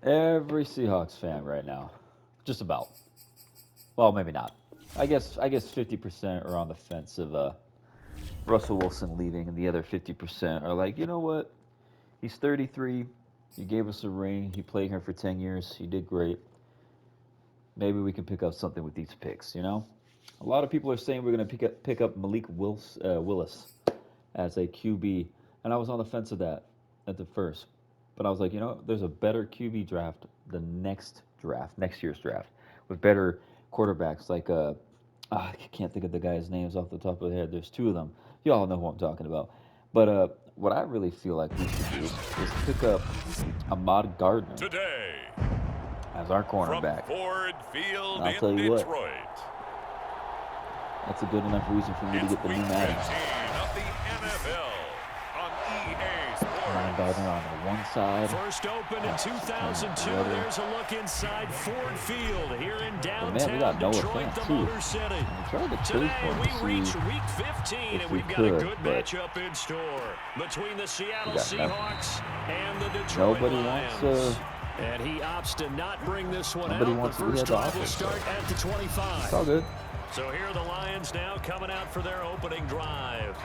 Every Seahawks fan right now, just about. Well, maybe not. I guess 50% are on the fence of Russell Wilson leaving, and the other 50% are like, you know what? He's 33. He gave us a ring. He played here for 10 years. He did great. Maybe we can pick up something with these picks. A lot of people are saying we're going to pick up Malik Willis as a QB, and I was on the fence of that at the first, but I was like, there's a better QB draft the next year's draft, with better quarterbacks like I can't think of the guy's names off the top of the head. There's two of them. You all know who I'm talking about. But what I really feel like we should do is pick up Ahmad Gardner Today, as our cornerback. from Ford Field And I'll in tell you Detroit. what, that's a good enough reason for me to It's get the week new 15 Madden. of the NFL on EA Sports. Ahmad Gardner on the one side. First opened in 2002. There's a look inside Ford Field here in But man, we downtown got Noah Detroit, Fant the too. Motor City. We tried to trade Today for him we to reach see week 15 if and we we've got a could, good but matchup in store between the Seattle we got nothing. Seahawks and the Detroit Nobody Lions. wants And he opts to not bring this one nobody out. wants The to be first at the drive will office, start so at the 25. it's all good. So here are the Lions now coming out for their opening drive.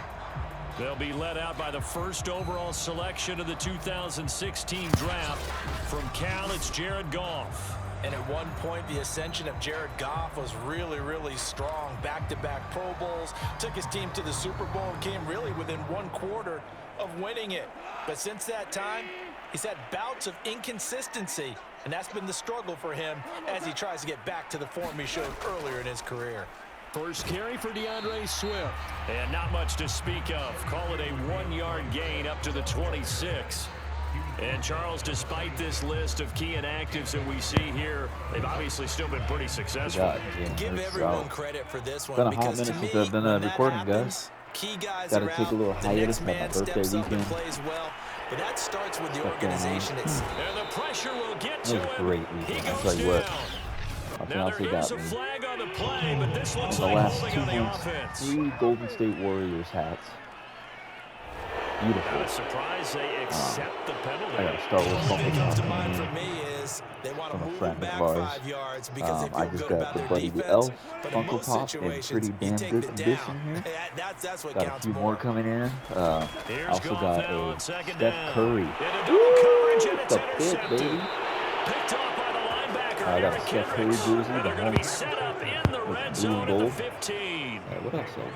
They'll be led out by the first overall selection of the 2016 draft. From Cal, it's Jared Goff. And at one point, the ascension of Jared Goff was really, really strong. Back-to-back Pro Bowls, took his team to the Super Bowl and came really within one quarter of winning it. But since that time, he's had bouts of inconsistency, and that's been the struggle for him as he tries to get back to the form he showed earlier in his career. First carry for DeAndre Swift. And not much to speak of. Call it a 1-yard gain up to the 26. And Charles, despite this list of key inactives that we see here, they've obviously still been pretty successful. Give everyone credit for this It's been one, a hot because to minute me, since I've been when that recording, happens, guys. key guys Gotta are take a little out, the hiatus, next had my man birthday steps up and weekend. plays well. But that starts with the Stuff going on. organization itself. And the pressure will get It to was a him. great He weekend. I'll goes tell you what. down. My Now fiance there got is a me flag on the play, but this in looks the like last holding 2 on the months offense. 3 Golden State Warriors hats. Beautiful. Not a surprise they accept the penalty. I gotta start with One thing something that comes to else mind for me is they want to from a move them friend of back ours. 5 yards because they I feel just good got about the their Buddy the defense. Elf But in Funko most Pop in situations, pretty you damn take good the condition down. here. That's what Got a counts few more. more coming in. Here's Also Goff got now a on second Steph down. Curry. Into double coverage, and it's The fit, intercepted. baby. Picked off by the linebacker, I got a Eric Steph Curry Kendricks. jersey, And the they're going to be home set up in the with red blue zone and at the gold. 15. What else did I do?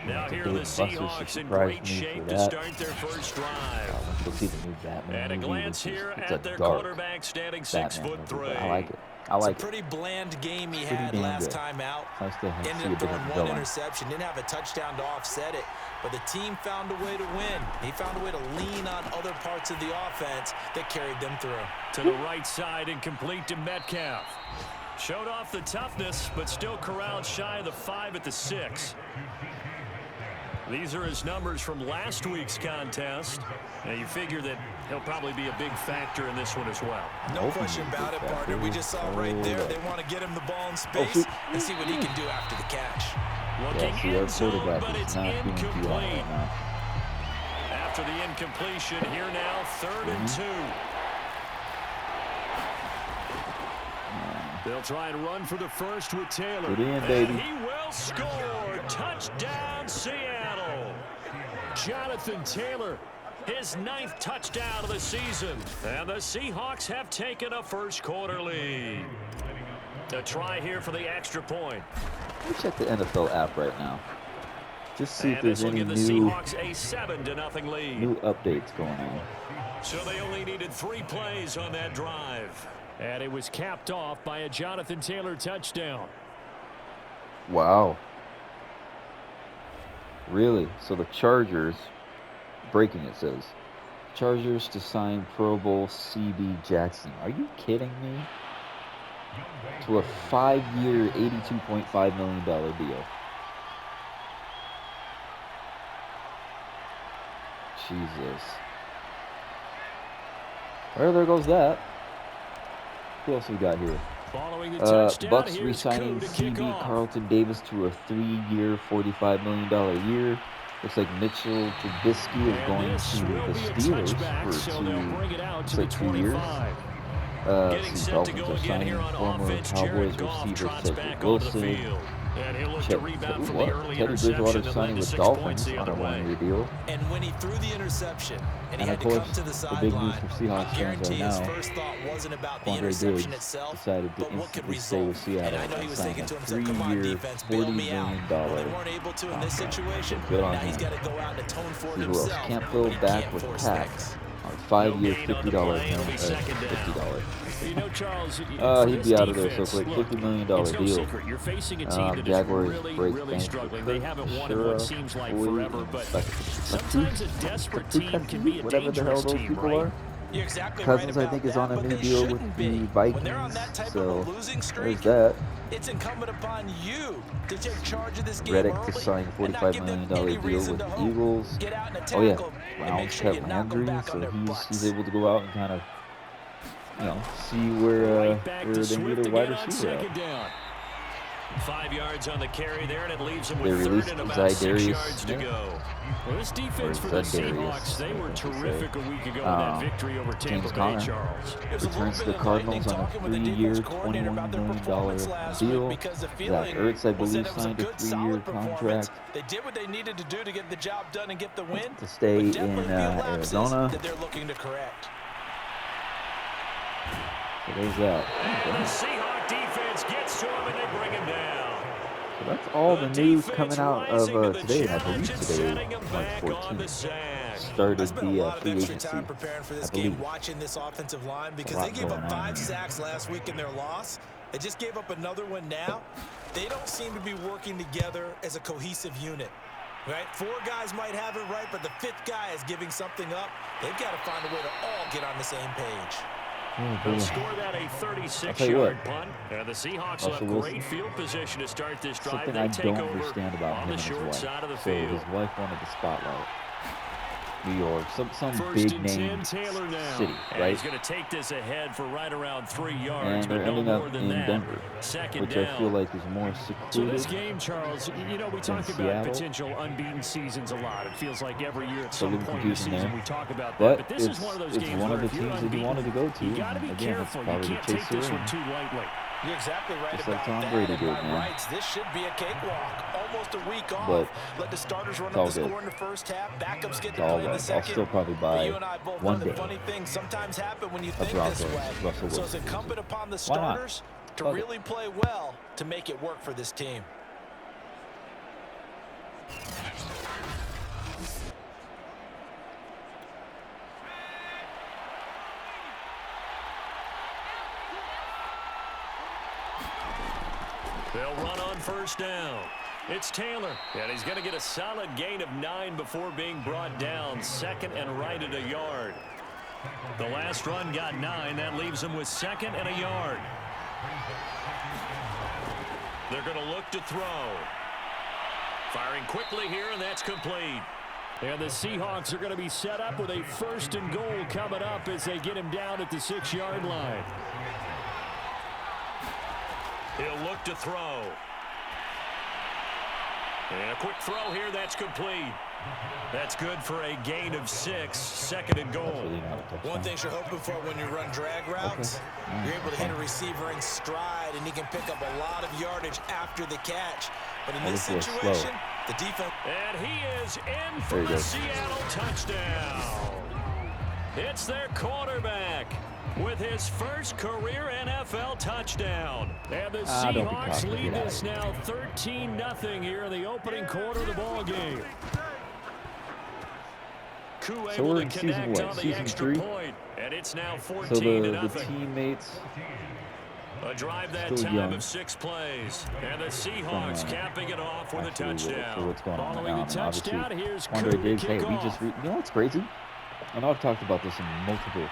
Now The here are the Dave Buster's Seahawks in surprised great me shape for to that. start their first drive. Let's go see the new Batman And a movie, glance which is here it's at a their dark quarterback standing Batman 6'3". movie, but I like it. I like It's a it. pretty bland game he Pretty had damn last good. time out. Nice to see a Ended up throwing different one villain. interception. Didn't have a touchdown to offset it. But the team found a way to win. He found a way to lean on other parts of the offense that carried them through. To the right side and complete to Metcalf. Showed off the toughness, but still corralled shy of the 5 at the 6. These are his numbers from last week's contest. Now you figure that he'll probably be a big factor in this one as well. No question about it, partner. We just saw right there. They want to get him the ball in space and see what he can do after the catch. Looking Yeah, see, our end zone, quarterback but is it's not doing too well incomplete. right now. After the incompletion, here now, 3rd and 2. They'll try and run for the first with Taylor. Get in, baby. And he will score. Touchdown, Seattle. Jonathan Taylor, his 9th touchdown of the season. And the Seahawks have taken a first quarter lead. A try here for the extra point. Let me check the NFL app right now. Just see if And there's this will any give the new Seahawks a 7-0 lead. updates going on. So they only needed 3 plays on that drive. And it was capped off by a Jonathan Taylor touchdown. Wow. Really? So the Chargers, breaking it says, Chargers to sign Pro Bowl CB Jackson. Are you kidding me? To a 5-year, $82.5 million deal. Jesus. Well, there goes that. Who else we got here? Following the touchdown, Bucks here's re-signing Koo to kick CB off. Carlton Davis to a 3-year, $45 million year. Looks like Mitchell Trubisky is going to the Steelers for looks like 2 years. See, Dolphins are signing former Cowboys receiver Cedric Wilson. And he'll look to Check, rebound from what? the early Teddy interception Bridgewater that signing led to with 6 Dolphins points the on a other way. one-year deal. And when he threw the interception and he And had of to come course, to the the big news sideline, for Seahawks I fans guarantee right his now, first thought wasn't about the Quandre interception Diggs itself, decided to but what could instantly stay with result. Seattle And I know he and was sign thinking a to himself, come on, 3-year, defense, bail $40 me out. million Well, they weren't able to in this contract. situation. So good on Now he's him. got to go out and atone for it See who else? himself. Campbell but he back can't with force Pack things. on a 5-year, No gain on the $50 play, it'll be second down. $50. You know, Charles, He'd be out of there so quick. $50 million it's no deal. secret. You're facing a team that is Jaguars really, break really bank struggling. for They haven't won in Shura, what seems like Boyd, forever, but Latu- sometimes a desperate team can be a whatever the hell dangerous those team, people right? are. You're exactly Cousins, right I about think, is that, on a but new they deal with shouldn't the be. Vikings. When they're on that type So of a losing streak, there's that. it's incumbent upon you to take charge of this game Reddick early to sign and not $45 give them million any deal reason with to the hope. Eagles. Get out and attack Oh yeah, them and make Browns sure you cut knock them Landry, back on so their he's butts. able to go out and kind of, see where Right back to they Swift need a wide again on receiver second at. down. 5 yards on the carry there, and it leaves him They with third released and about 6 Zydarius yards to Smith. go. Well, this defense for the Seahawks, they were terrific a week ago in that victory over Tampa James Bay, Conner Charles. returns to the Cardinals on a 3-year, $21 million deal. Zach Ertz, I believe, signed a 3-year contract They did what they needed to do to get the job done and get the win. to stay but in definitely a few lapses Arizona. that they're looking to correct. So there's that. And the Seahawk defense gets to him, and they bring him down. So that's all the news coming out of rising to the today, and I challenge believe and today, setting him March back on the 14th, sack. started I spent a the lot of free extra agency. time preparing for this I game, believe. watching this offensive line because lot they gave going up on 5 here. sacks last week in their loss. They just gave up another one now. They don't seem to be working together as a cohesive unit. Right? 4 guys might have it right, but the 5th guy is giving something up. They've got to find a way to all get on the same page. Oh, They'll boy. score that a I'll tell you 36-yard what. punt. And the Seahawks Russell have Wilson. great field position to start this drive. Something They I take don't over understand about on him the and his short wife. side of the So field. his wife wanted the spotlight. New York, some First big and name 10, Taylor now. city, And right? he's going to take this ahead for right around 3 yards, And but they're no ending more up than in that. Denver, Second which down. I feel like is more So secluded. this game, Charles, we talk about Seattle. potential unbeaten seasons a lot. It feels like every year at So a some little point in the confusion season there. we talk about that. But But this is one of those it's games one of where the if you're teams that you unbeaten, wanted to go to. you got to be Again, it's careful. You probably can't the take Chase this Arena. one too lightly. You're exactly right Just about like Tom that. Brady And did, by man. rights, this should be a cakewalk. Almost a week off. But let the starters run it's up all the good. score in the first half. Backups get It's to all play in the love. I'll second. still probably But buy you and I both one know day that funny things sometimes happen when you a think Broncos this way. Russell So it's Wilson. incumbent upon the Why not? starters to Fuck it. really play well to make it work for this team. They'll run on first down. It's Taylor, and he's going to get a solid gain of 9 before being brought down. Second and right at a yard. The last run got 9. That leaves him with second and a yard. They're going to look to throw. Firing quickly here, and that's complete. And the Seahawks are going to be set up with a first and goal coming up as they get him down at the 6-yard line. He'll look to throw. And a quick throw here, that's complete. That's good for a gain of 6, second and goal. Really not a touchdown. One thing you're hoping for when you run drag routes, you're able to hit a receiver in stride, and he can pick up a lot of yardage after the catch. But in this That was a little situation, slow. the defense... And he is in There for you the go. Seattle touchdown. It's their quarterback with his first career NFL touchdown. And the Don't be Seahawks cocky. lead Get out this of here. now 13-0 here in the opening quarter of the ball game. Koo So able we're to in season connect what? on the Season extra 3? point, and it's now So 14-0. the teammates, A drive that still time young. of 6 plays. And the Seahawks capping it off with a actually, touchdown. for what's going on Following now. a touchdown, Obviously, here's Koo Quandre to Diggs, hey, kick we off. just, you know what's crazy? I know I've talked about this in multiple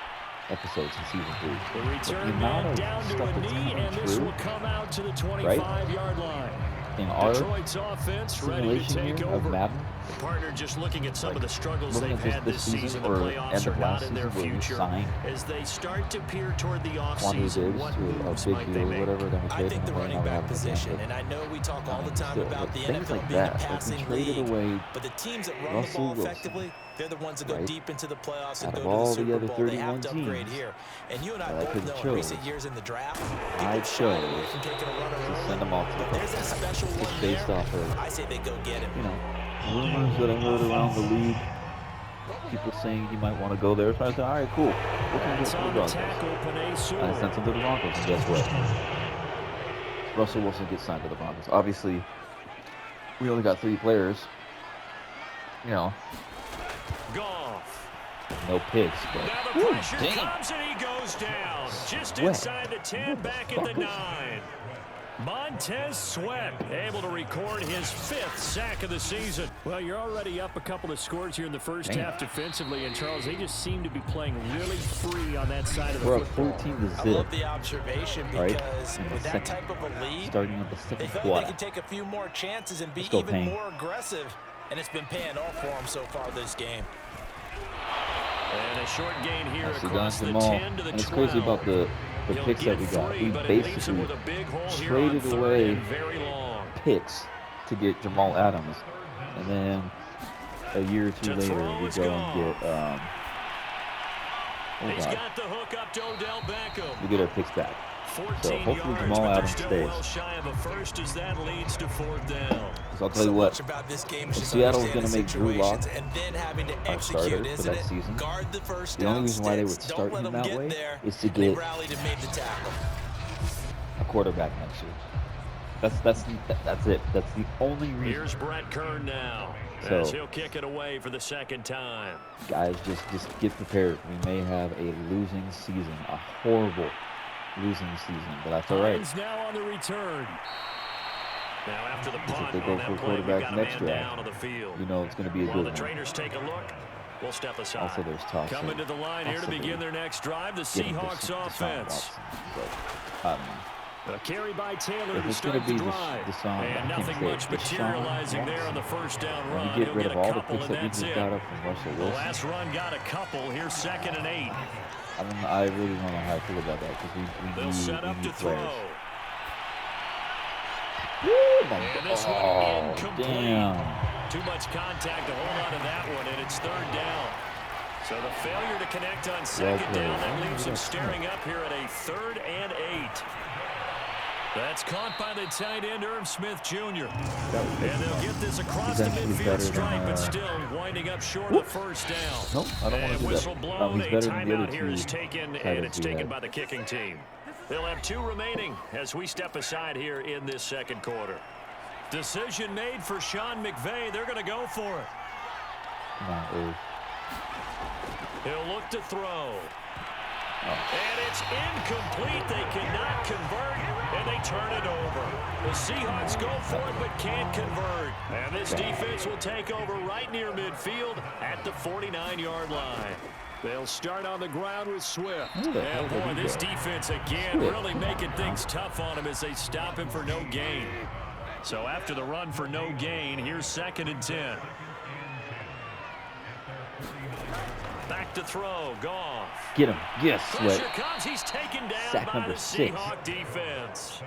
episodes in season 3. The But the return amount man of down to stuff a that's knee, coming and this true, will come out to the 25-yard line. in our Detroit's offense ready to simulation take here of over. Madden The partner just looking at some of the struggles looking they've at had this this season. season The or playoffs end are of not last in their season where we future signed as they start to peer toward the Quantity offseason. Diggs What to a moves big might they deal, make? whatever. Then we I traded think the him away. running Now we back have him position, again. and I know we talk all the But time still, about like, the things NFL like being a that. Like, we passing traded league, away but the teams that run the Russell ball Wilson, effectively, they're the ones that go right? deep into the playoffs and Out of go to the all the Super other Bowl. They have 31 to upgrade teams here. And you and I that I both could know have in chose, recent years in the draft, I people shy away chose from taking a runner to early. send him off to the But there's that Bucks. special Just one based there. off of, I say they go get him. you know, rumors that I heard around the league. People saying he might want to go there. So I said, all right, cool. We'll send It's him to the on the Broncos. tackle, Panay I Sewell. sent him to the Broncos, and guess what? Russell Wilson gets signed to the Broncos. Obviously, we only got 3 players. You know, Goff. no picks, but Now the whew, pressure damn. comes and he goes down. Just Sweat. inside the 10, back at the 9. Montez Sweat able to record his 5th sack of the season. Well, you're already up a couple of scores here in the first Damn. half defensively, and Charles, they just seem to be playing really free on that side of the We're up football. 14-0. I love the observation Right? because In the with that second- type of a lead, Starting at the they second feel like quarter. they can take a few more chances and be Let's go, even Payne. more aggressive. And it's been paying off for them so far this game. And a short gain here Nicely across done, the Jamal. 10 to the And it's 12. crazy about the He'll picks that get we got. 3, We but it leaves him basically with a big hole here on traded 3rd away and very long. picks to get Jamal Adams, and then a year or 2 To later throw we is go gone. and get oh He's God, got the hook up to Odell Beckham. we get our picks back. 14 hopefully yards, Jamal but Adams they're still stays. well shy of a first as that leads to 4th down. So I'll tell So you what, much about this game is if just Seattle's understanding gonna make Drew Lock situations and then having to our execute, starter for isn't that it? season, Guard the first the down only reason why they would sticks. start Don't let him them that get way there. is to And they get rallied and made the tackle. a quarterback next year. That's it. That's the only reason. Here's Brett Kern now So- as he'll kick it away for the 2nd time. Guys, just get prepared. We may have a losing season, a horrible losing season, but that's all right. Hines now on the return. Now after the punt they go on for that a play, we've quarterback got a next man drive, down on the field. You know it's going to be a While good the one. trainers take a look, we'll step aside. Also, there's talk. Coming to the line here to begin their next drive, the Seahawks offense. A carry by Taylor If to it's going start to the be drive. Deshaun, And nothing much materializing there on the first down and run. you get He'll rid get of a all the couple, picks and that we that's just it. got up from Russell The Wilson. last run got a couple. Here's 2nd and 8. I really don't know how I feel about that because They'll set up to throw. players. Woo, my And this God. one incomplete. Damn. Too much contact to hold on to that one, and it's 3rd down. So the failure to connect on 2nd played. down, that leaves them staring up here at a 3rd and 8. That's caught by the tight end, Irv Smith Jr. And they'll get this across the actually midfield better stripe, than, but still winding up short of the 1st down. Nope, I don't want And to do whistle that. blown, He's a better than the timeout other here is two taken, tight and ends it's we taken had. by the kicking team. They'll have 2 remaining as we step aside here in this 2nd quarter. Decision made for Sean McVay. They're going to go for it. Come on, Irv. He'll look to throw. And it's incomplete. They cannot convert, and they turn it over. The Seahawks go for it, but can't convert. And this defense will take over right near midfield at the 49-yard line. They'll start on the ground with Swift. Who the hell And did boy, he this go? defense again Swift. really making things tough on him as they stop him for no gain. So after the run for no gain, here's 2nd and 10. Back to throw. Goff. Get him. Yes, Pressure Sweat. comes. He's taken down Sack by number the 6. Seahawk defense.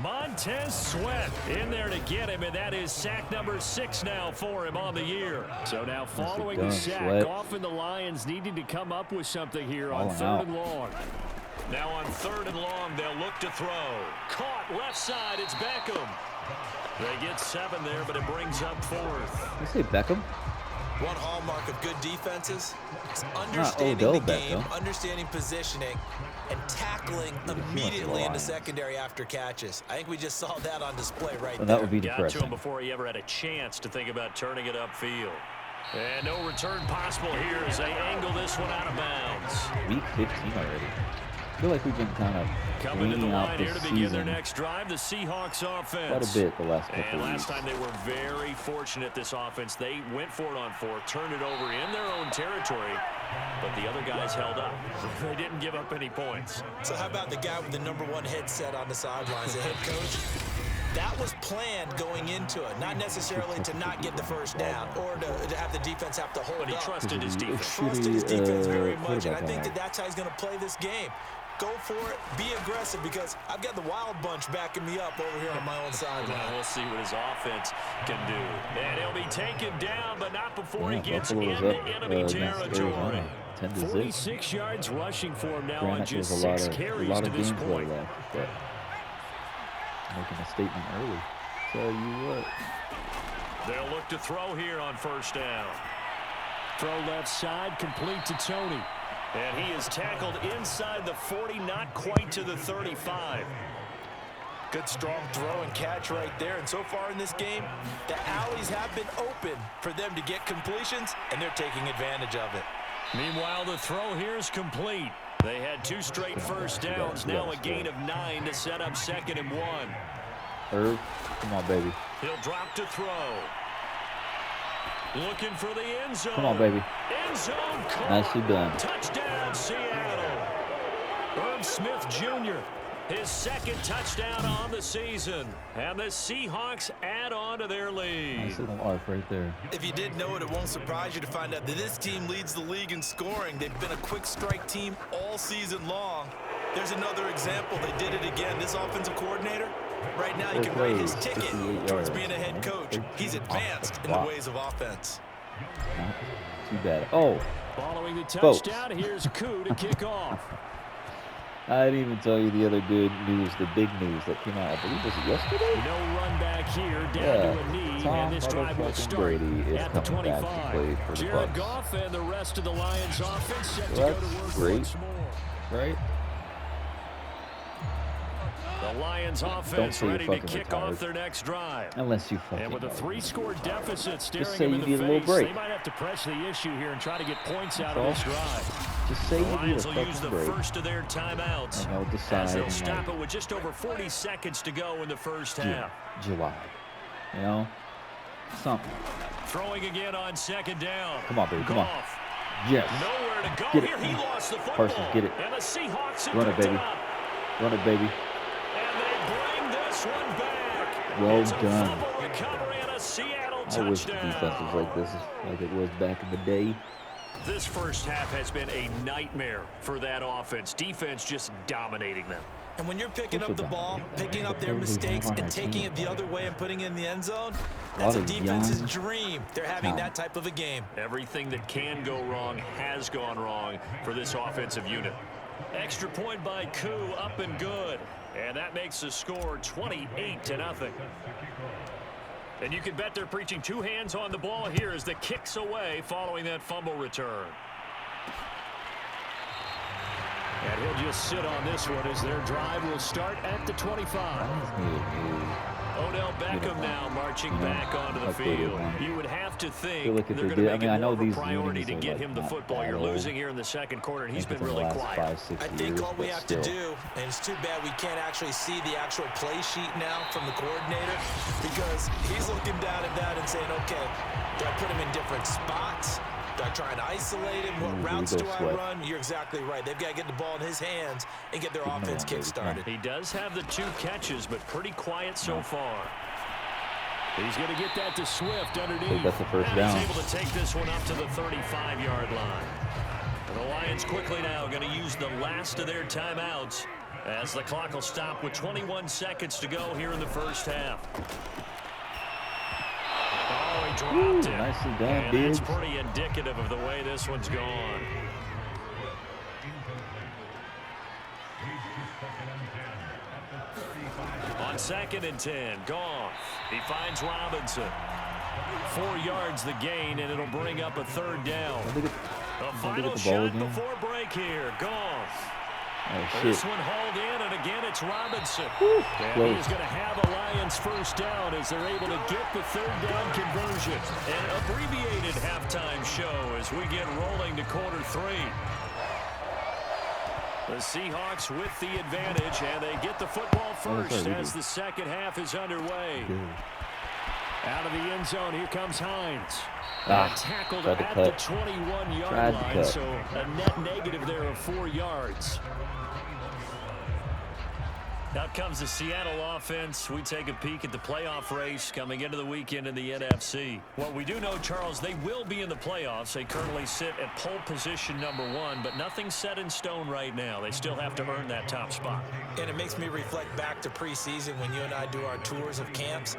Montez Sweat in there to get him, and that is sack number 6 now for him on the year. So now following the done, sack, Sweat. Goff and the Lions needing to come up with something here on Balling 3rd out. and long. Now on 3rd and long, they'll look to throw. Caught left side. It's Beckham. They get 7 there, but it brings up 4th. Did I say Beckham? One hallmark of good defenses is understanding Odell the game, Beckham. understanding positioning, and tackling immediately into secondary after catches. I think we just saw that on display right Well, there. that would be Got to him depressing. before he ever had a chance to think about turning it upfield. And no return possible here as they angle this one out of bounds. Week 15 already. I feel like we've been kind of Coming to the leaning out line here this to begin their season next drive, the Seahawks offense. quite a bit the last couple And of last weeks. time they were very fortunate, this offense. They went for it on 4, turned it over in their own territory, but the other guys held up. They didn't give up any points. So how about the guy with the #1 headset on the sidelines, the head coach? That was planned going into it, not necessarily to not get the first down or to have the defense have to hold up. But he trusted his defense. Trusted his defense very much, and I think that's how he's going to play this game. Go for it, be aggressive, because I've got the wild bunch backing me up over here on my own sideline. We'll see what his offense can do. And he'll be taken down, but not before he gets into enemy territory. 46 yards rushing for him now on just 6 carries to this point. Making a statement early. Tell you what. They'll look to throw here on first down. Throw left side, complete to Tony. And he is tackled inside the 40, not quite to the 35. Good strong throw and catch right there. And so far in this game, the alleys have been open for them to get completions, and they're taking advantage of it. Meanwhile, the throw here is complete. They had 2 straight first downs, now a gain of 9 to set up 2nd and 1. Herb, come on, baby. He'll drop to throw. Looking for the end zone. Come on, baby. End zone. Nicely done. Touchdown, Seattle. Herb Smith Jr., his 2nd touchdown on the season. And the Seahawks add on to their lead. Nice little arc right there. If you didn't know it, it won't surprise you to find out that this team leads the league in scoring. They've been a quick strike team all season long. There's another example. They did it again. This offensive coordinator, right now, you can write his ticket towards being a head coach. He's advanced in the ways of offense. Not too bad. Oh, following the touchdown, here's Koo to kick off. I didn't even tell you the other good news, the big news that came out, I believe, was it yesterday? No run back here, down to a knee, and this drive will start at the 25. Jared Goff and the rest of the Lions offense set to go to work once more. Right? The Lions offense ready to kick off their next drive. Unless you fucking. And with a 3-score deficit staring say them you in need a the little face, break. they might have to press the issue here and try to get points out of this drive. Just say The you need a Lions will use fucking the break. first of their timeouts And they'll decide as they'll in, stop it with just over 40 seconds to go in the first half. July. You know? Something. Throwing again on 2nd down. Come on, baby. Come on. Goff. Yes. Nowhere to go Get it. here. He lost the football. Parsons, get it. And the Seahawks have Run it, picked baby. up. Run it, baby. And they bring this one back. Well It's a done. fumble recovery and a Seattle I wish the touchdown. defense was like this, like it was back in the day. This first half has been a nightmare for that offense. Defense just dominating them. And when you're picking up the ball, picking up their mistakes, and taking it the other way and putting it in the end zone, that's a defense's dream. They're having that type of a game. Everything that can go wrong has gone wrong for this offensive unit. Extra point by Koo, up and good. And that makes the score 28-0. And you can bet they're preaching 2 hands on the ball here as the kick's away following that fumble return. And he'll just sit on this one as their drive will start at the 25. Odell Beckham now marching back onto the field. You would have to think they're going to make it more of a priority to get him the football. You're losing here in the 2nd quarter, and he's been really quiet. I think all we have to do, and it's too bad we can't actually see the actual play sheet now from the coordinator, because he's looking down at that and saying, okay, do I put him in different spots? Do I try and isolate him? What routes do I run? You're exactly right. They've got to get the ball in his hands and get their offense kick-started. He does have the 2 catches, but pretty quiet so far. He's going to get that to Swift underneath. That's the first down. He's able to take this one up to the 35-yard line. And the Lions quickly now going to use the last of their timeouts as the clock will stop with 21 seconds to go here in the first half. Oh, he dropped it. Nicely done, and that's pretty indicative of the way this one's gone. On 2nd and 10, Goff. He finds Robinson. 4 yards the gain, and it'll bring up a 3rd down. A final shot before break here. Goff. Oh, this one hauled in, and again it's Robinson. And he's going to have a Lions first down as they're able to get the 3rd down conversion. An abbreviated halftime show as we get rolling to quarter 3. The Seahawks with the advantage, and they get the football first as the 2nd half is underway. Out of the end zone, here comes Hines. Tackled at the 21-yard line, so a net negative there of 4 yards. Out comes the Seattle offense. We take a peek at the playoff race coming into the weekend in the NFC. What we do know, Charles, they will be in the playoffs. They currently sit at pole position #1, but nothing's set in stone right now. They still have to earn that top spot. And it makes me reflect back to preseason when you and I do our tours of camps.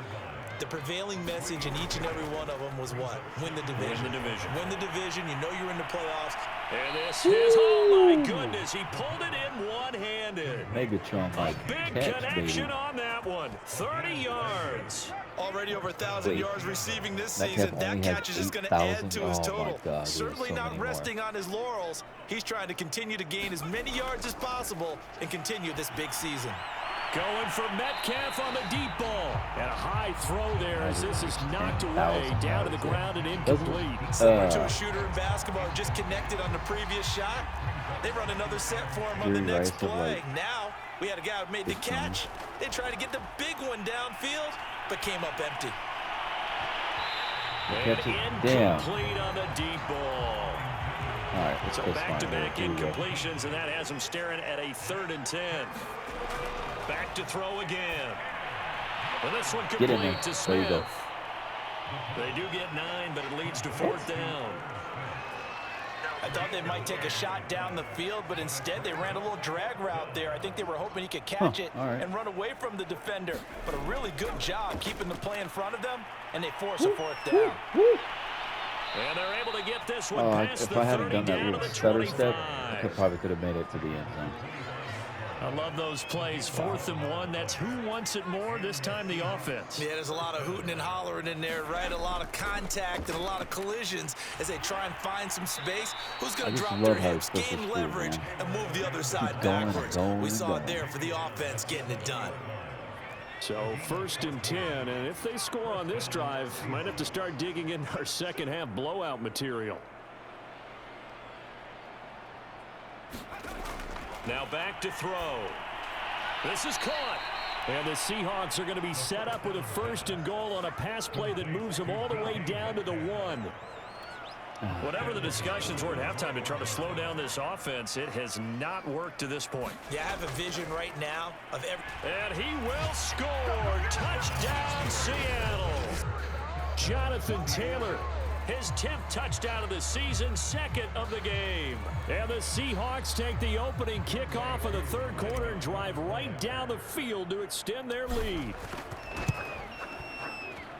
The prevailing message in each and every one of them was what? Win the division. Win the division. Win the division. You know you're in the playoffs. And this is, oh my goodness, he pulled it in one-handed. Megatron, like, Big catch, connection baby. on that one. 30 yards. Already over 1,000 yards receiving this Metcalf season. That only catch has is just going to add 8,000. to his Oh, total. my God, Certainly so not many resting on his laurels. He's trying to continue to gain as many yards as possible and continue this big season. Going for Metcalf on the deep ball. And a high throw there as this is knocked away down to the ground and incomplete. Similar to a shooter in basketball, just connected on the previous shot. They run another set for him on the next play. Now, we had a guy who made the catch. They tried to get the big one downfield, but came up empty. And incomplete on the deep ball. All right, let's So go back-to-back incompletions, and that has him staring at a 3rd and 10. Back to throw again. And this one complete to Smith. They do get 9, but it leads to 4th down. I thought they might take a shot down the field, but instead they ran a little drag route there. I think they were hoping he could catch it and run away from the defender. But a really good job keeping the play in front of them, and they force a 4th down. And they're able to get this one past the 30 if I hadn't done that down to little the stutter 25. step, I probably could have made it to the end zone. I love those plays. 4th and 1. That's who wants it more, this time the offense. Yeah, there's a lot of hooting and hollering in there, right? A lot of contact and a lot of collisions as they try and find some space. Who's going to drop their hips, gain leverage, and move the other side backwards? We saw it there for the offense getting it done. So 1st and 10, and if they score on this drive, might have to start digging in our second half blowout material. Now back to throw. This is caught. And the Seahawks are going to be set up with a 1st and goal on a pass play that moves them all the way down to the 1. Whatever the discussions were at halftime to try to slow down this offense, it has not worked to this point. Yeah, I have a vision right now of every... And he will score. Touchdown, Seattle. Jonathan Taylor. His 10th touchdown of the season, 2nd of the game. And the Seahawks take the opening kickoff of the 3rd quarter and drive right down the field to extend their lead.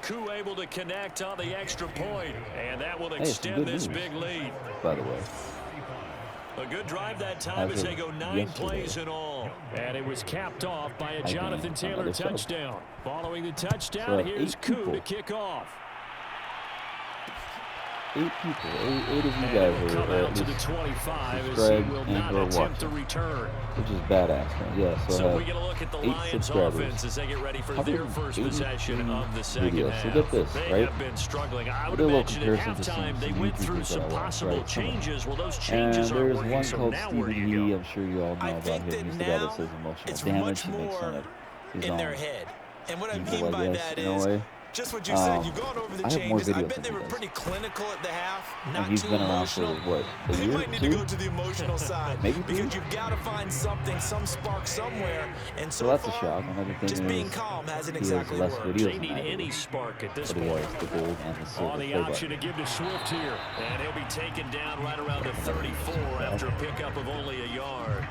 Koo able to connect on the extra point, and that will extend this big lead. By the way. A good drive that time as they go 9 plays in all. And it was capped off by a Jonathan Taylor touchdown. Following the touchdown, here's Koo to kick off. 8 people. 8 of you guys come are out to the 25 as Greg he will not attempt to return. Which is badass, man. Yeah, So we get a look at the Lions offense as they get ready for their first possession of the second half. So get this, they have been struggling. I would imagine at halftime they went through some possible changes. Well, those changes are working, so now where do you go? I'm sure you all know about him. He's the guy that says emotional damage. He makes fun of his in own their head. And what I mean people, by that is just what you said. You've gone over the changes. I bet they were pretty clinical at the half, not too emotional. They might need to go to the emotional side because you've got to find something, some spark somewhere. And so that's a shock. just being calm hasn't exactly worked. They need any spark at this point. On the option to give to Swift here. And he'll be taken down right around the 34 after a pickup of only a yard.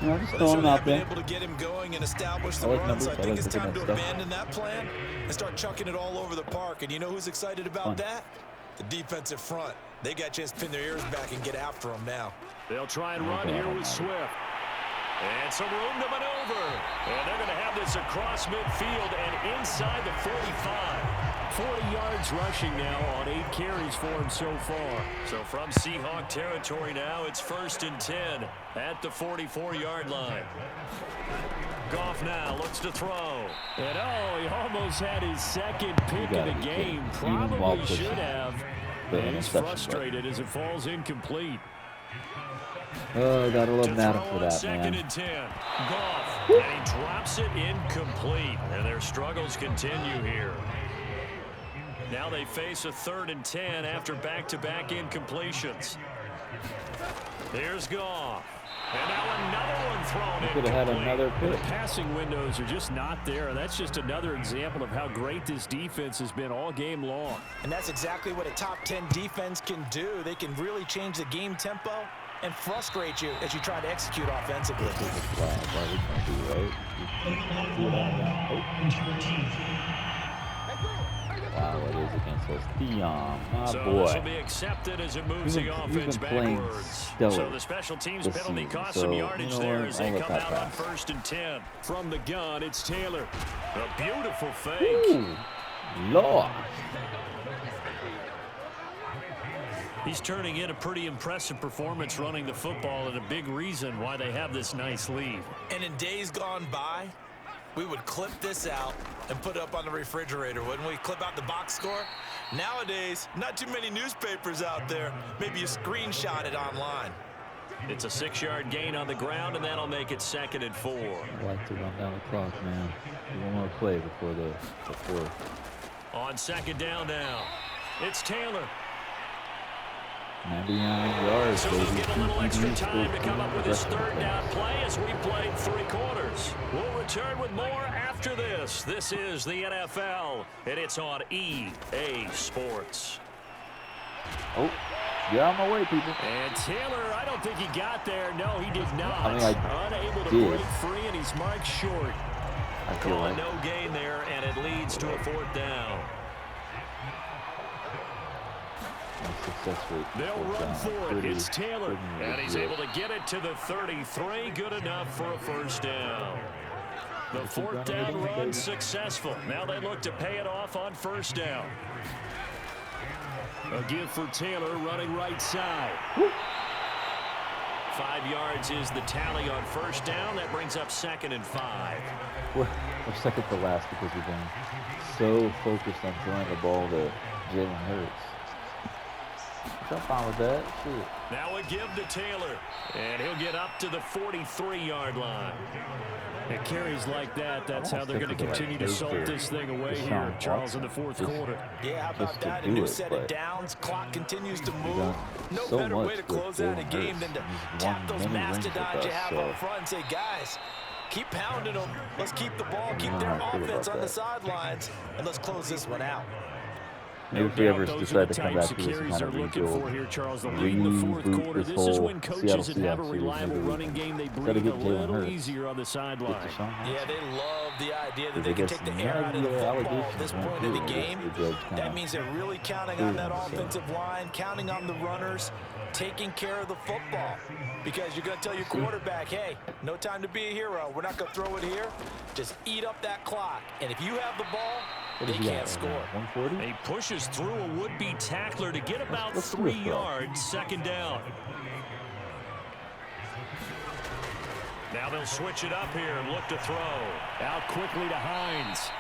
No, just throwing him out there. Able to get him going and establish the run, so I think it's time to abandon that plan and start chucking it all over the park. And you know who's excited about that? The defensive front. They got a chance to pin their ears back and get after him now. They'll try and run here with Swift. And some room to maneuver. And they're going to have this across midfield and inside the 45. 40 yards rushing now on 8 carries for him so far. So from Seahawk territory now, it's 1st and 10 at the 44-yard line. Goff now looks to throw. And he almost had his 2nd pick of the game. Probably should have. And he's frustrated as it falls incomplete. Oh, gotta love Madden for that, 2nd man. and 10. Goff. And he drops it incomplete. And their struggles continue here. Now they face a 3rd and 10 after back-to-back incompletions. Here's Goff. And now another one thrown Could have had another The pick. passing windows are just not there, and that's just another example of how great this defense has been all game long. And that's exactly what a top 10 defense can do. They can really change the game tempo and frustrate you as you try to execute offensively. Wow, it is against us. Dion, my So boy. this will be accepted as it moves the offense backwards. So the special teams penalty cost some yardage there as they come out on 1st and 10. From the gun, it's Taylor. A beautiful fake. Ooh, Lord. He's turning in a pretty impressive performance running the football, and a big reason why they have this nice lead. And in days gone by, we would clip this out and put it up on the refrigerator, wouldn't we? Clip out the box score. Nowadays, not too many newspapers out there. Maybe you screenshot it online. It's a 6-yard gain on the ground, and that'll make it 2nd and 4. I like to run down the clock, man. One more play before the fourth. On 2nd down now, it's Taylor. 99 yards. So he'll get a little extra time to come up with his 3rd down play as we played 3 quarters. We'll return with more after this. This is the NFL, and it's on EA Sports. Oh, get out of my way, people. And Taylor, I don't think he got there. No, he did not. I mean, I Unable to did. break free, and he's marked short. I feel Call like no gain there, and it leads to a 4th down. success rate. They'll run for it. It's Taylor, and he's able to get it to the 33. Good enough for a 1st down. The 4th down run successful. Now they look to pay it off on 1st down. A give for Taylor running right side. 5 yards is the tally on 1st down. That brings up 2nd and 5. We're second to last because we've been so focused on throwing the ball to Jalen Hurts. I'm fine with that. Shit. Now a give to Taylor, and he'll get up to the 43-yard line. It carries like that. That's how they're going to continue to salt this thing away here, Charles, in the 4th quarter. Yeah, how about that? A new set of downs. Clock continues to move. No better way to close out a game than to tap those mastodons you have up front and say, guys, keep pounding them. Let's keep the ball, keep their offense on the sidelines, and let's close this one out. Maybe if we ever decide to come back to this kind of rebuild, here, Charles, the lead in the 4th quarter. This is when coaches that have a reliable running game, they breathe a little easier on the sideline. Yeah, they love the idea that they can take the air out of the football at this point of the game. That means they're really counting on that offensive line, counting on the runners, taking care of the football. Because you're going to tell your quarterback, hey, no time to be a hero. We're not going to throw it here. Just eat up that clock. And if you have the ball, they can't score. 140? He pushes through a would-be tackler to get about 3 yards, 2nd down. Now they'll switch it up here and look to throw. Out quickly to Hines.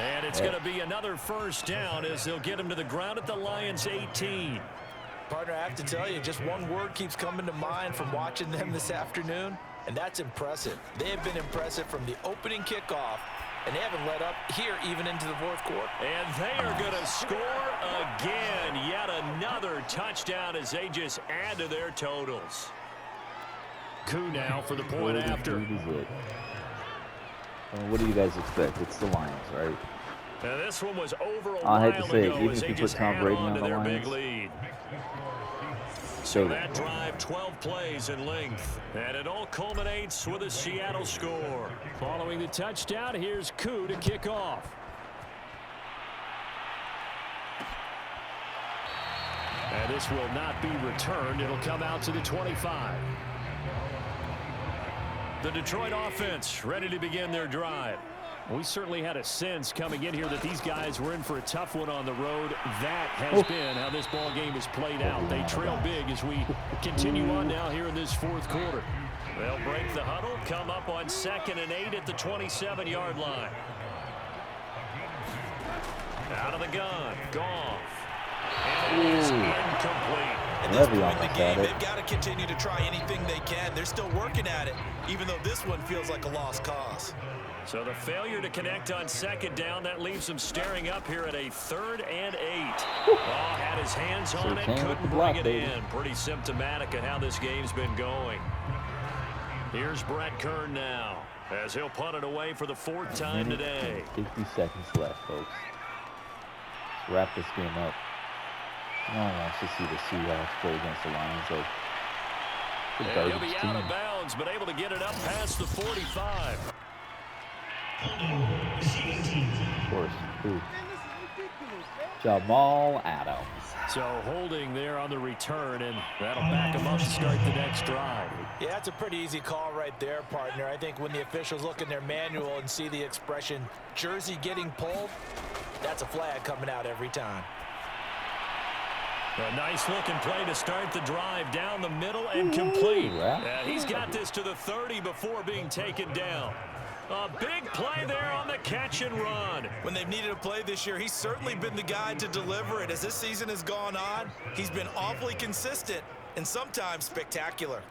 And it's going to be another 1st down as they'll get him to the ground at the Lions' 18. Partner, I have to tell you, just one word keeps coming to mind from watching them this afternoon, and that's impressive. They have been impressive from the opening kickoff, and they haven't let up here even into the 4th quarter. And they are going to score again. Yet another touchdown as they just add to their totals. Coup now for the point after. What do you guys expect? It's the Lions, right? Now this one was over a I while hate to say it, ago even as if they you put just Tom add Brady on on to the their big Lions. lead. So that drive, 12 plays in length, and it all culminates with a Seattle score. Following the touchdown, here's Coup to kick off. And this will not be returned. It'll come out to the 25. The Detroit offense ready to begin their drive. We certainly had a sense coming in here that these guys were in for a tough one on the road. That has been how this ball game has played out. They trail big as we continue on now here in this 4th quarter. They'll break the huddle, come up on 2nd and 8 at the 27-yard line. Out of the gun, Goff. And it is incomplete. At this point in the game, they've got to continue to try anything they can. They're still working at it, even though this one feels like a lost cause. So the failure to connect on 2nd down, that leaves them staring up here at a 3rd and 8. Oh, had his hands on it, couldn't bring it in. Pretty symptomatic of how this game's been going. Here's Brett Kern now, as he'll punt it away for the 4th time today. 50 seconds left, folks. Let's wrap this game up. No one wants to see the Seahawks play against the Lions. Like, and he'll be out of bounds, but able to get it up past the 45. Of course. Ooh. Jamal Adams. So holding there on the return, and that'll back him up to start the next drive. Yeah, that's a pretty easy call right there, partner. I think when the officials look in their manual and see the expression jersey getting pulled, that's a flag coming out every time. A nice looking play to start the drive down the middle and complete. He's got this to the 30 before being taken down. A big play there on the catch and run. When they've needed a play this year, he's certainly been the guy to deliver it. As this season has gone on, he's been awfully consistent and sometimes spectacular.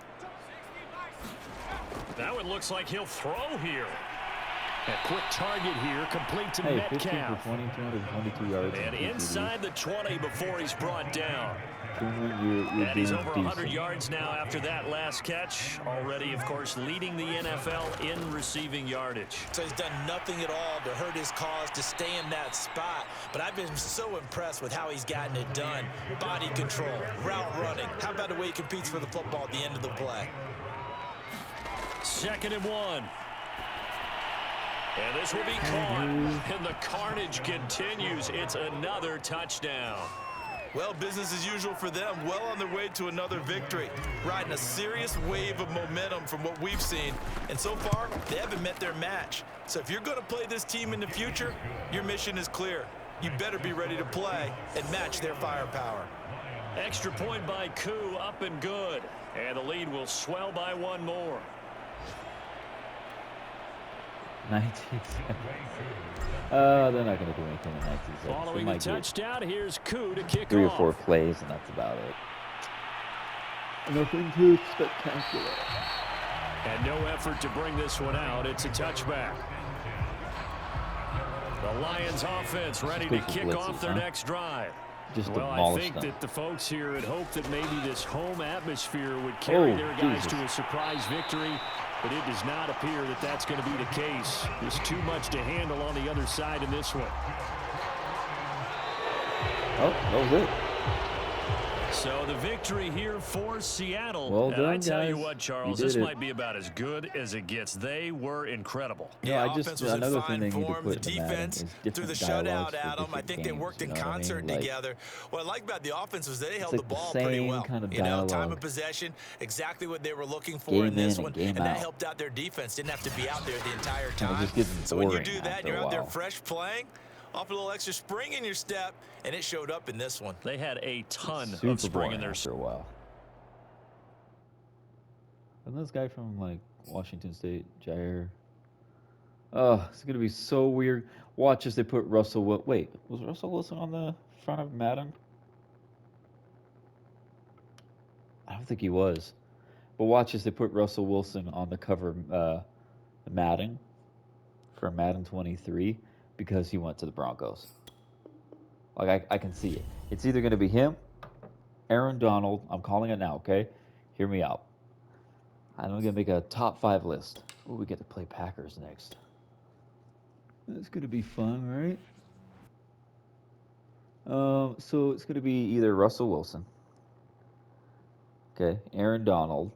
That one looks like he'll throw here. A quick target here, complete to Metcalf. 15 for 20, 222 yards. And inside the 20 before he's brought down. And he's over 100 yards now after that last catch. Already, of course, leading the NFL in receiving yardage. So he's done nothing at all to hurt his cause to stay in that spot. But I've been so impressed with how he's gotten it done. Body control, route running. How about the way he competes for the football at the end of the play? 2nd and 1. And this will be caught. And the carnage continues. It's another touchdown. Well, business as usual for them. Well on their way to another victory. Riding a serious wave of momentum from what we've seen. And so far, they haven't met their match. So if you're going to play this team in the future, your mission is clear. You better be ready to play and match their firepower. Extra point by Koo, up and good. And the lead will swell by one more. 19 seconds. They're not going to do anything in 19 seconds. Following the touchdown, here's Koo to kick 3 or off. 4 plays, and that's about it. Nothing too spectacular. And no effort to bring this one out. It's a touchback. The Lions offense ready to kick off their next drive. Well, I think that the folks here had hoped that maybe this home atmosphere would carry their guys to a surprise victory. But it does not appear that that's going to be the case. There's too much to handle on the other side in this one. Oh, that was it. So the victory here for Seattle. Well done, I tell guys. you what, Charles, this might be about as good as it gets. They were incredible. Yeah, offense was in fine form. The defense through the shutout, Adam. I think they worked in concert together. What I like about the offense was they held the ball pretty well. You know, time of possession, exactly what they were looking for in this one, and that helped out their defense. Didn't have to be out there the entire time. So when you do that, and you're out there fresh playing, off a little extra spring in your step, and it showed up in this one. They had a ton of spring in their step. After a while. Isn't this guy from, like, Washington State, Jair? Oh, it's going to be so weird. Watch as they put Russell Wilson. Wait, was Russell Wilson on the front of Madden? I don't think he was. But watch as they put Russell Wilson on the cover of Madden for Madden 23. Because he went to the Broncos. Like, I can see it. It's either going to be him, Aaron Donald. I'm calling it now, okay? Hear me out. I'm going to make a top 5 list. Oh, we get to play Packers next. That's going to be fun, right? So it's going to be either Russell Wilson. Okay, Aaron Donald.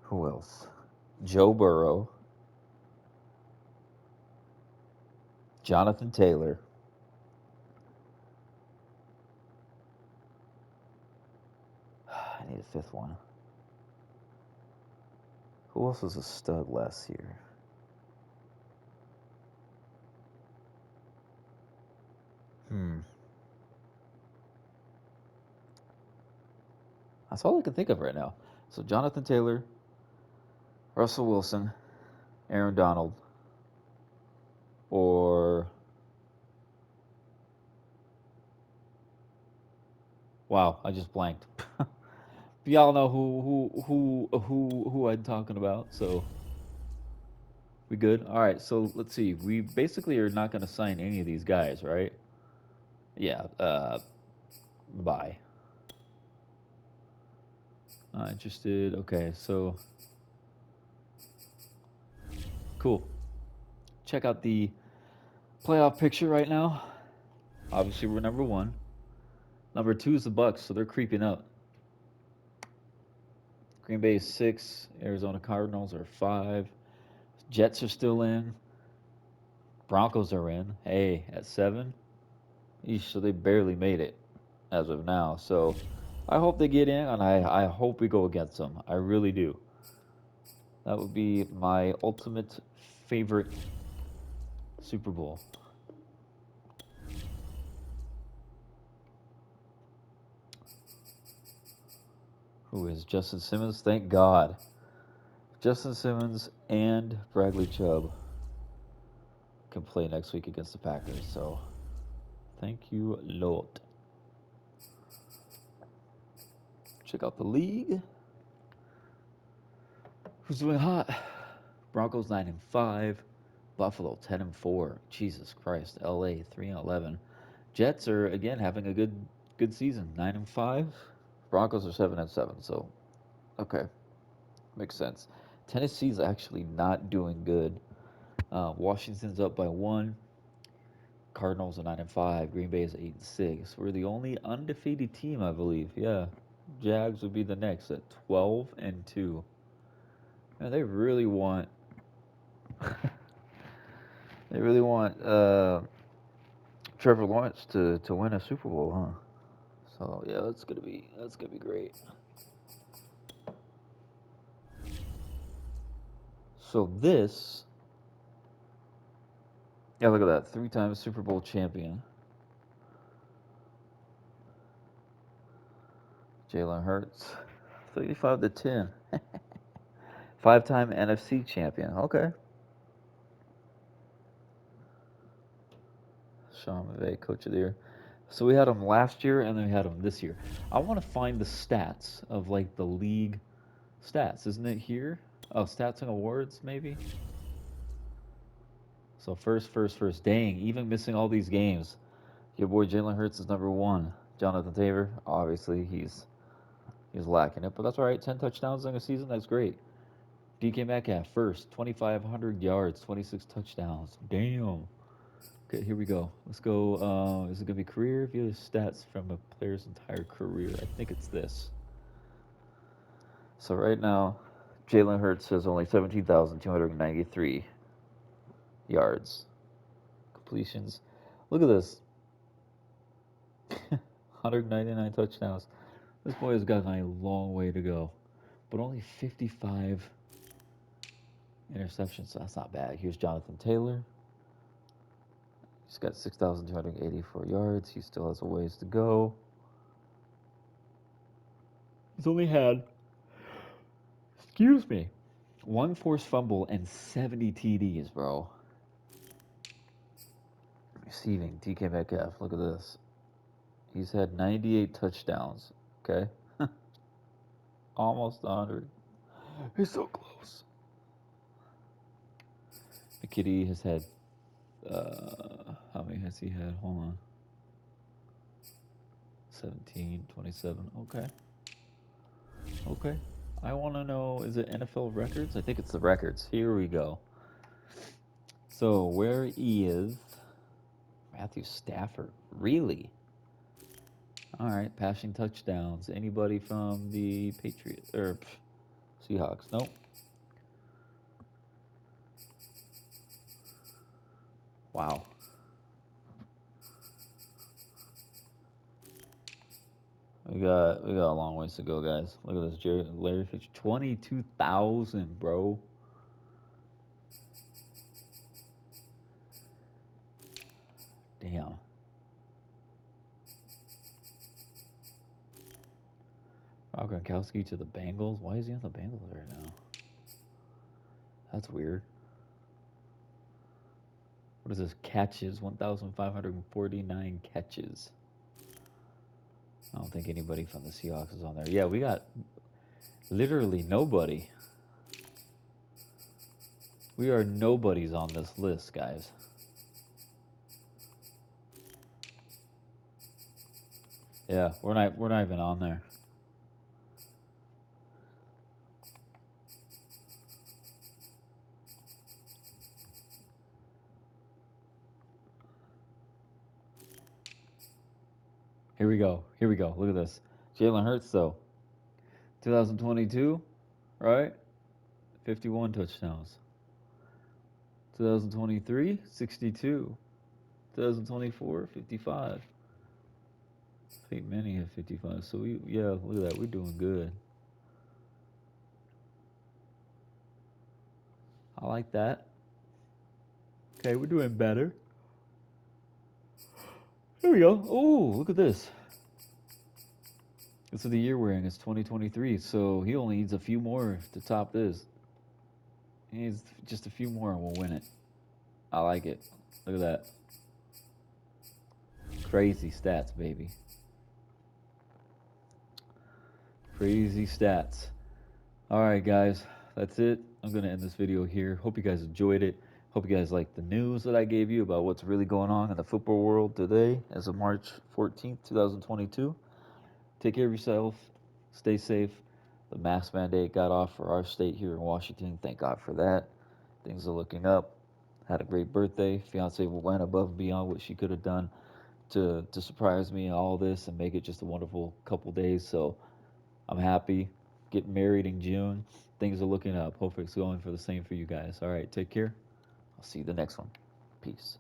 Who else? Joe Burrow. Jonathan Taylor. I need a 5th one. Who else was a stud last year? That's all I can think of right now. So Jonathan Taylor, Russell Wilson, Aaron Donald, or wow, I just blanked. Y'all know who I'm talking about, so we good? All right, so let's see. We basically are not going to sign any of these guys, right? Yeah, bye. Not interested. Okay, so cool. Check out the playoff picture right now. Obviously, we're number 1. Number 2 is the Bucks, so they're creeping up. Green Bay is 6. Arizona Cardinals are 5. Jets are still in. Broncos are in. Hey, at 7. Eesh, so they barely made it as of now. So I hope they get in, and I hope we go against them. I really do. That would be my ultimate favorite Super Bowl. Who is Justin Simmons? Thank God. Justin Simmons and Bradley Chubb can play next week against the Packers. So thank you, Lord. Check out the league. Who's doing hot? Broncos 9-5. Buffalo 10-4. Jesus Christ. LA 3-11. Jets are again having a good season. 9-5. Broncos are 7-7. So okay, makes sense. Tennessee's actually not doing good. Washington's up by 1. Cardinals are 9-5. Green Bay is 8-6. We're the only undefeated team, I believe. Yeah, Jags would be the next at 12-2. And they really want, they really want Trevor Lawrence to win a Super Bowl, huh? So yeah, that's gonna be great. So this, yeah, look at that, 3-time Super Bowl champion, Jalen Hurts, 35-10. 5-time NFC champion. Okay. Sean McVay, coach of the year. So we had him last year, and then we had him this year. I want to find the stats of like the league stats. Isn't it here? Oh, stats and awards, maybe. So first. Dang, even missing all these games. Your boy Jalen Hurts is number 1. Jonathan Taylor, obviously he's lacking it, but that's all right. 10 touchdowns in a season, that's great. DK Metcalf first, 2,500 yards, 26 touchdowns. Damn. Okay, here we go. Let's go. Is it gonna be career? View the stats from a player's entire career. I think it's this. So right now, Jalen Hurts has only 17,293 yards, completions. Look at this. 199 touchdowns. This boy has gotten a long way to go, but only 55 interceptions. So that's not bad. Here's Jonathan Taylor. He's got 6,284 yards. He still has a ways to go. He's only had, excuse me, 1 forced fumble and 70 TDs, bro. Receiving, DK Metcalf, look at this. He's had 98 touchdowns, okay? Almost 100. He's so close. McKitty has had, how many has he had? Hold on. 17, 27, okay. Okay. I want to know, is it NFL records? I think it's the records. Here we go. So, where is Matthew Stafford? Really? All right, passing touchdowns. Anybody from the Patriots or Seahawks? Nope. Wow. We got a long ways to go, guys. Look at this, Larry Fitch, 22,000, bro. Damn. Rob Gronkowski to the Bengals. Why is he on the Bengals right now? That's weird. What is this? Catches, 1,549 catches. I don't think anybody from the Seahawks is on there. Yeah, we got literally nobody. We are nobodies on this list, guys. Yeah, we're not even on there. Here we go. Here we go. Look at this. Jalen Hurts, though. 2022, right? 51 touchdowns. 2023, 62. 2024, 55. I think many have 55. So yeah, look at that. We're doing good. I like that. Okay, we're doing better. Here we go. Oh, look at this. This is the year we're in. It's 2023. So he only needs a few more to top this. He needs just a few more and we'll win it. I like it. Look at that. Crazy stats, baby. Crazy stats. All right, guys. That's it. I'm going to end this video here. Hope you guys enjoyed it. Hope you guys liked the news that I gave you about what's really going on in the football world today as of March 14th, 2022. Take care of yourself. Stay safe. The mask mandate got off for our state here in Washington. Thank God for that. Things are looking up. Had a great birthday. Fiance went above and beyond what she could have done to surprise me in all this and make it just a wonderful couple days. So I'm happy. Getting married in June. Things are looking up. Hopefully it's going for the same for you guys. All right, take care. I'll see you the next one. Peace.